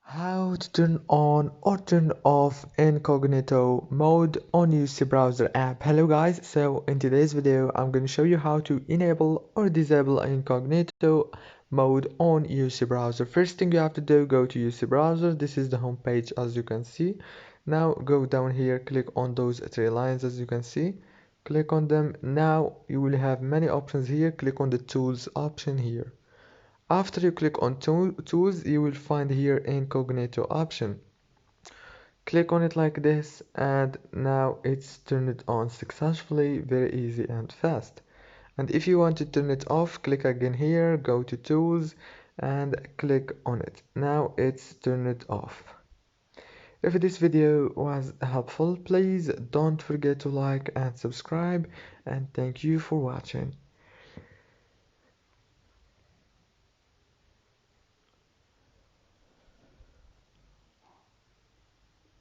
How to turn on or turn off incognito mode on UC browser app. Hello guys, so in today's video I'm going to show you how to enable or disable incognito mode on UC browser. First thing you have to do, go to UC browser. This is the home page as you can see. Now go down here, click on those three lines as you can see. Click on them. Now you will have many options here. Click on the tools option here. After you click on tools, you will find here incognito option. Click on it like this, and now it's turned on successfully. Very easy and fast. And if you want to turn it off, click again here, go to tools and click on it. Now it's turned off. If this video was helpful, please don't forget to like and subscribe, and thank you for watching.